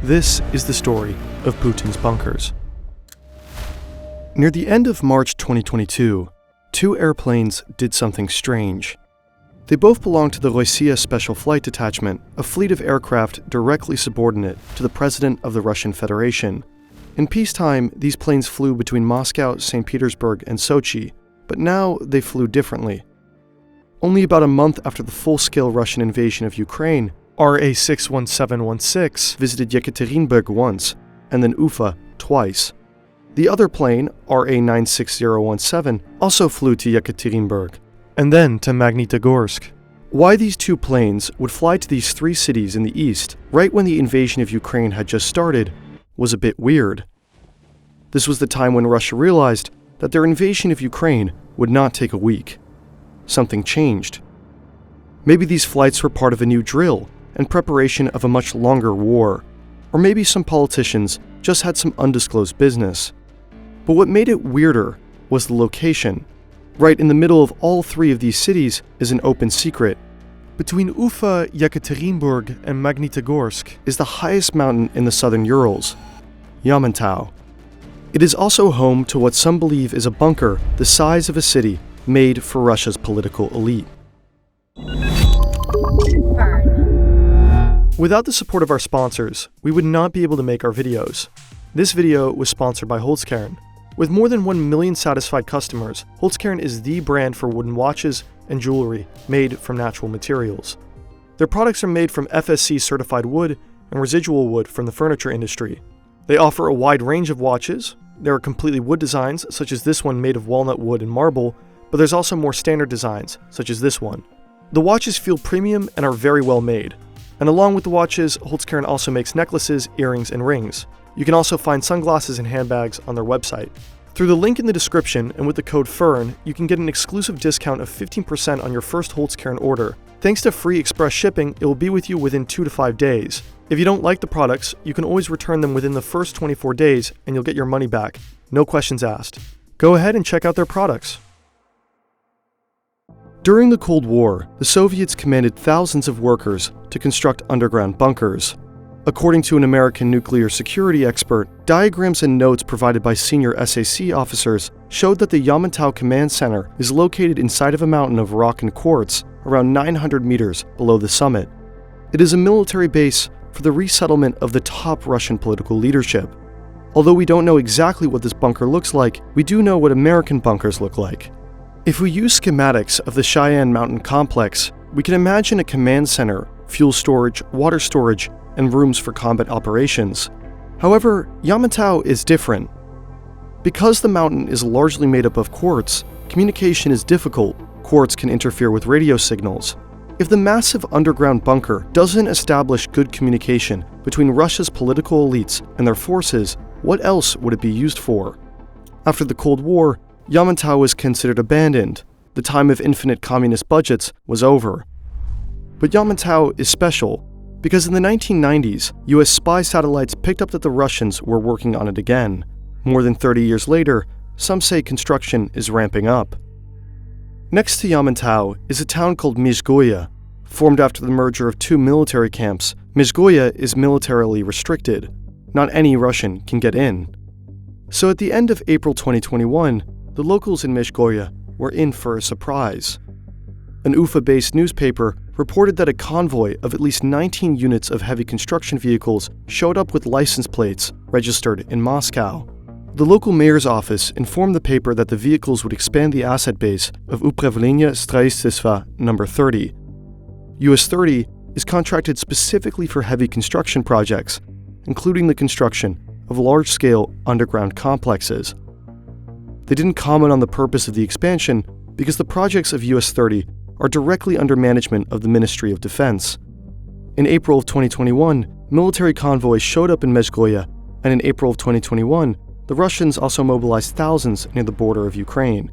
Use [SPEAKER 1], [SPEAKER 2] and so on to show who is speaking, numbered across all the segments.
[SPEAKER 1] This is the story of Putin's bunkers. Near the end of March 2022, two airplanes did something strange. They both belonged to the Rossiya Special Flight Detachment, a fleet of aircraft directly subordinate to the President of the Russian Federation. In peacetime, these planes flew between Moscow, St. Petersburg, and Sochi, but now they flew differently. Only about a month after the full-scale Russian invasion of Ukraine, RA-61716 visited Yekaterinburg once, and then Ufa twice. The other plane, RA-96017, also flew to Yekaterinburg, and then to Magnitogorsk. Why these two planes would fly to these three cities in the east, right when the invasion of Ukraine had just started, was a bit weird. This was the time when Russia realized that their invasion of Ukraine would not take a week. Something changed. Maybe these flights were part of a new drill and preparation of a much longer war, or maybe some politicians just had some undisclosed business. But what made it weirder was the location. Right in the middle of all three of these cities is an open secret. Between Ufa, Yekaterinburg, and Magnitogorsk is the highest mountain in the southern Urals, Yamantau. It is also home to what some believe is a bunker the size of a city made for Russia's political elite. Without the support of our sponsors, we would not be able to make our videos. This video was sponsored by Holzkern. With more than 1 million satisfied customers, Holzkern is the brand for wooden watches and jewelry made from natural materials. Their products are made from FSC certified wood and residual wood from the furniture industry. They offer a wide range of watches. There are completely wood designs, such as this one made of walnut wood and marble, but there's also more standard designs, such as this one. The watches feel premium and are very well made. And along with the watches, Holzkern also makes necklaces, earrings, and rings. You can also find sunglasses and handbags on their website. Through the link in the description and with the code FERN, you can get an exclusive discount of 15% on your first Holzkern order. Thanks to free express shipping, it will be with you within 2 to 5 days. If you don't like the products, you can always return them within the first 24 days and you'll get your money back. No questions asked. Go ahead and check out their products. During the Cold War, the Soviets commanded thousands of workers to construct underground bunkers. According to an American nuclear security expert, diagrams and notes provided by senior SAC officers showed that the Yamantau Command Center is located inside of a mountain of rock and quartz around 900 meters below the summit. It is a military base for the resettlement of the top Russian political leadership. Although we don't know exactly what this bunker looks like, we do know what American bunkers look like. If we use schematics of the Cheyenne Mountain complex, we can imagine a command center, fuel storage, water storage, and rooms for combat operations. However, Yamantau is different. Because the mountain is largely made up of quartz, communication is difficult. Quartz can interfere with radio signals. If the massive underground bunker doesn't establish good communication between Russia's political elites and their forces, what else would it be used for? After the Cold War, Yamantau was considered abandoned. The time of infinite communist budgets was over. But Yamantau is special because in the 1990s, US spy satellites picked up that the Russians were working on it again. More than 30 years later, some say construction is ramping up. Next to Yamantau is a town called Mezhgoye. Formed after the merger of two military camps, Mezhgoye is militarily restricted. Not any Russian can get in. So at the end of April 2021, the locals in Mezhgoye were in for a surprise. An Ufa-based newspaper reported that a convoy of at least 19 units of heavy construction vehicles showed up with license plates registered in Moscow. The local mayor's office informed the paper that the vehicles would expand the asset base of Upravlение Stроительства No. 30. US 30 is contracted specifically for heavy construction projects, including the construction of large-scale underground complexes. They didn't comment on the purpose of the expansion because the projects of US 30 are directly under management of the Ministry of Defense. In April of 2021, military convoys showed up in Mezhgoye, and in April of 2021, the Russians also mobilized thousands near the border of Ukraine.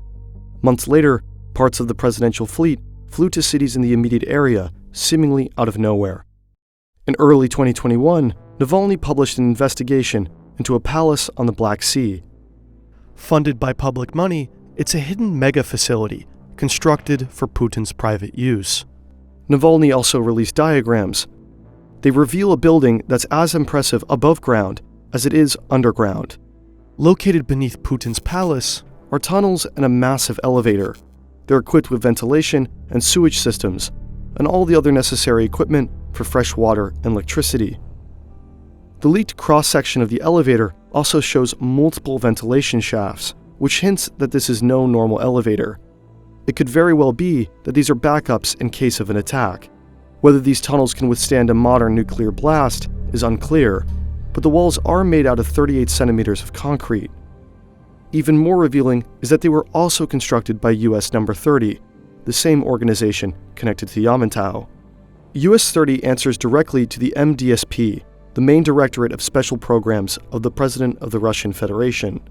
[SPEAKER 1] Months later, parts of the presidential fleet flew to cities in the immediate area, seemingly out of nowhere. In early 2021, Navalny published an investigation into a palace on the Black Sea. Funded by public money, it's a hidden mega facility constructed for Putin's private use. Navalny also released diagrams. They reveal a building that's as impressive above ground as it is underground. Located beneath Putin's palace are tunnels and a massive elevator. They're equipped with ventilation and sewage systems, and all the other necessary equipment for fresh water and electricity. The leaked cross-section of the elevator also shows multiple ventilation shafts, which hints that this is no normal elevator. It could very well be that these are backups in case of an attack. Whether these tunnels can withstand a modern nuclear blast is unclear, but the walls are made out of 38 centimeters of concrete. Even more revealing is that they were also constructed by US Number 30, the same organization connected to Yamantau. US 30 answers directly to the MDSP, the main directorate of special programs of the President of the Russian Federation.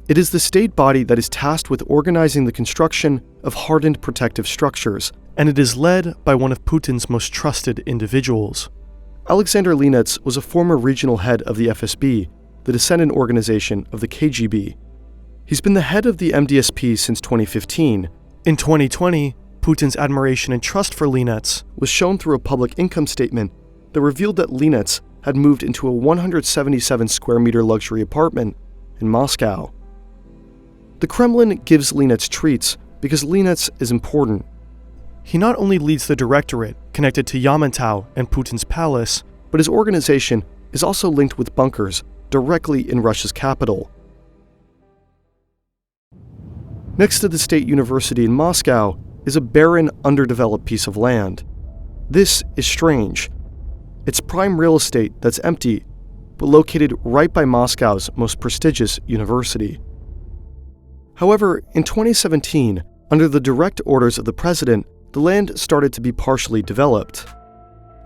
[SPEAKER 1] It is the state body that is tasked with organizing the construction of hardened protective structures, and it is led by one of Putin's most trusted individuals. Alexander Linets was a former regional head of the FSB, the descendant organization of the KGB. He's been the head of the MDSP since 2015. In 2020, Putin's admiration and trust for Linets was shown through a public income statement that revealed that Linets had moved into a 177 square meter luxury apartment in Moscow. The Kremlin gives Linets treats because Linets is important. He not only leads the directorate connected to Yamantau and Putin's palace, but his organization is also linked with bunkers directly in Russia's capital. Next to the State University in Moscow is a barren, underdeveloped piece of land. This is strange. It's prime real estate that's empty, but located right by Moscow's most prestigious university. However, in 2017, under the direct orders of the president, the land started to be partially developed.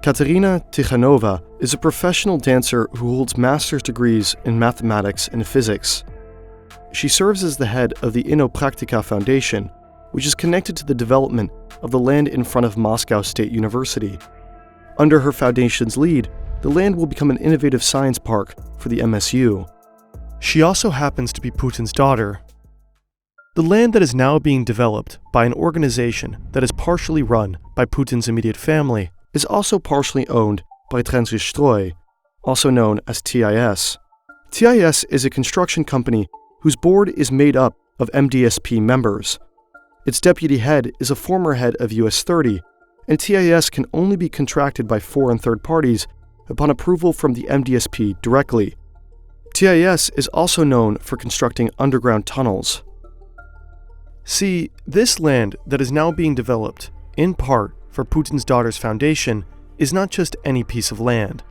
[SPEAKER 1] Katerina Tikhanova is a professional dancer who holds master's degrees in mathematics and physics. She serves as the head of the Inopraktika Foundation, which is connected to the development of the land in front of Moscow State University. Under her foundation's lead, the land will become an innovative science park for the MSU. She also happens to be Putin's daughter. The land that is now being developed by an organization that is partially run by Putin's immediate family is also partially owned by Transgestroi, also known as TIS. TIS is a construction company whose board is made up of MDSP members. Its deputy head is a former head of US 30, and TIS can only be contracted by foreign third parties upon approval from the MDSP directly. TIS is also known for constructing underground tunnels. See, this land that is now being developed, in part for Putin's daughter's foundation, is not just any piece of land.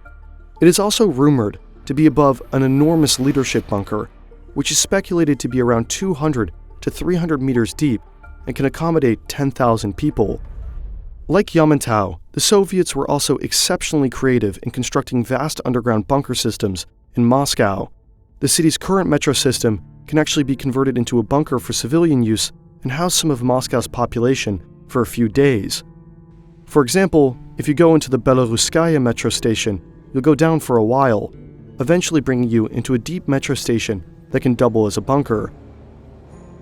[SPEAKER 1] It is also rumored to be above an enormous leadership bunker, which is speculated to be around 200 to 300 meters deep and can accommodate 10,000 people. Like Yamantau, the Soviets were also exceptionally creative in constructing vast underground bunker systems in Moscow. The city's current metro system can actually be converted into a bunker for civilian use and house some of Moscow's population for a few days. For example, if you go into the Belaruskaya metro station, you'll go down for a while, eventually bringing you into a deep metro station that can double as a bunker.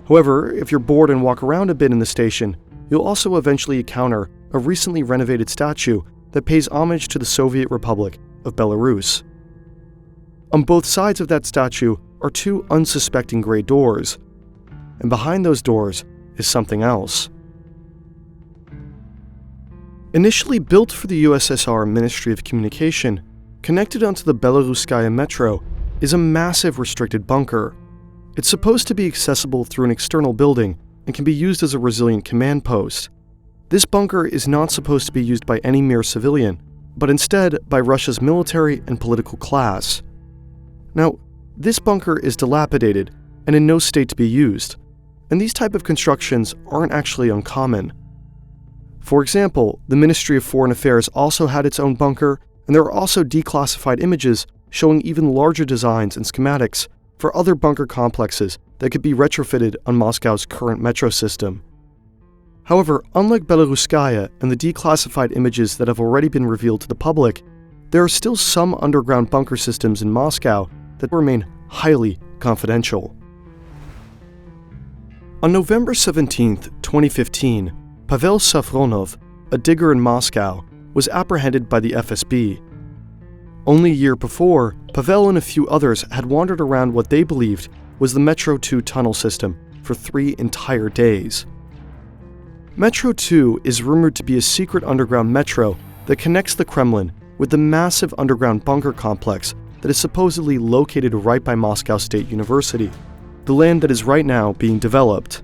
[SPEAKER 1] However, if you're bored and walk around a bit in the station, you'll also eventually encounter a recently renovated statue that pays homage to the Soviet Republic of Belarus. On both sides of that statue are two unsuspecting gray doors, and behind those doors is something else. Initially built for the USSR Ministry of Communication, connected onto the Belaruskaya metro is a massive restricted bunker. It's supposed to be accessible through an external building and can be used as a resilient command post. This bunker is not supposed to be used by any mere civilian, but instead by Russia's military and political class. Now, this bunker is dilapidated and in no state to be used, and these type of constructions aren't actually uncommon. For example, the Ministry of Foreign Affairs also had its own bunker, and there are also declassified images showing even larger designs and schematics for other bunker complexes that could be retrofitted on Moscow's current metro system. However, unlike Belaruskaya and the declassified images that have already been revealed to the public, there are still some underground bunker systems in Moscow that remain highly confidential. On November 17, 2015, Pavel Safronov, a digger in Moscow, was apprehended by the FSB. Only a year before, Pavel and a few others had wandered around what they believed was the Metro 2 tunnel system for 3 entire days. Metro 2 is rumored to be a secret underground metro that connects the Kremlin with the massive underground bunker complex that is supposedly located right by Moscow State University, the land that is right now being developed.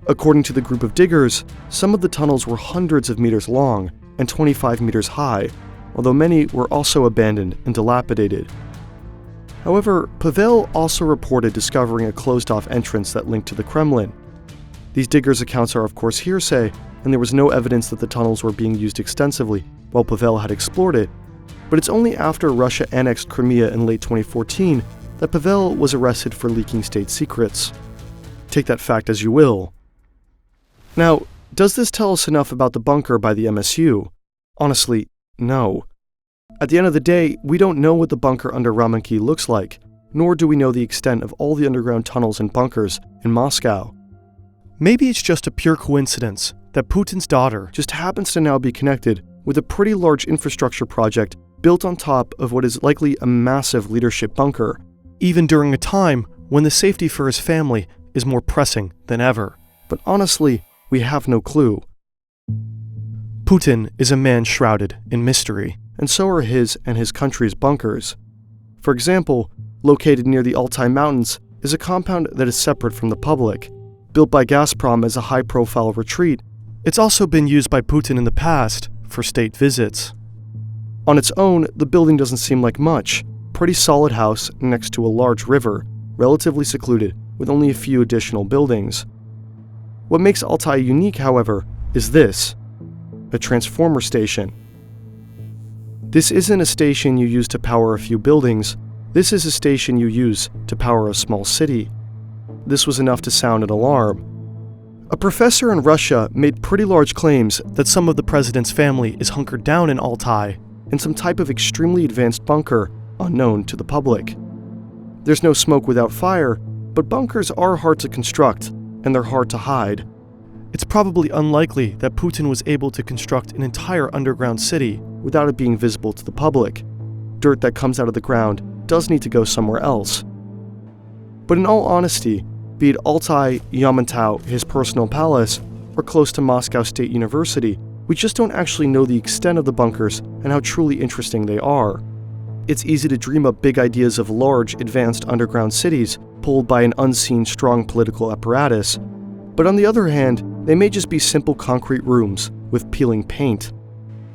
[SPEAKER 1] According to the group of diggers, some of the tunnels were hundreds of meters long and 25 meters high, although many were also abandoned and dilapidated. However, Pavel also reported discovering a closed-off entrance that linked to the Kremlin. These diggers' accounts are of course hearsay, and there was no evidence that the tunnels were being used extensively while Pavel had explored it, but it's only after Russia annexed Crimea in late 2014 that Pavel was arrested for leaking state secrets. Take that fact as you will. Now, does this tell us enough about the bunker by the MSU? Honestly, no. At the end of the day, we don't know what the bunker under Ramenki looks like, nor do we know the extent of all the underground tunnels and bunkers in Moscow. Maybe it's just a pure coincidence that Putin's daughter just happens to now be connected with a pretty large infrastructure project built on top of what is likely a massive leadership bunker, even during a time when the safety for his family is more pressing than ever. But honestly, we have no clue. Putin is a man shrouded in mystery, and so are his and his country's bunkers. For example, located near the Altai Mountains is a compound that is separate from the public. Built by Gazprom as a high-profile retreat, it's also been used by Putin in the past for state visits. On its own, the building doesn't seem like much. Pretty solid house next to a large river, relatively secluded, with only a few additional buildings. What makes Altai unique, however, is this: a transformer station. This isn't a station you use to power a few buildings. This is a station you use to power a small city. This was enough to sound an alarm. A professor in Russia made pretty large claims that some of the president's family is hunkered down in Altai, in some type of extremely advanced bunker unknown to the public. There's no smoke without fire, but bunkers are hard to construct, and they're hard to hide. It's probably unlikely that Putin was able to construct an entire underground city without it being visible to the public. Dirt that comes out of the ground does need to go somewhere else. But in all honesty, be it Altai, Yamantau, his personal palace, or close to Moscow State University, we just don't actually know the extent of the bunkers and how truly interesting they are. It's easy to dream up big ideas of large, advanced underground cities pulled by an unseen, strong political apparatus, but on the other hand, they may just be simple concrete rooms with peeling paint.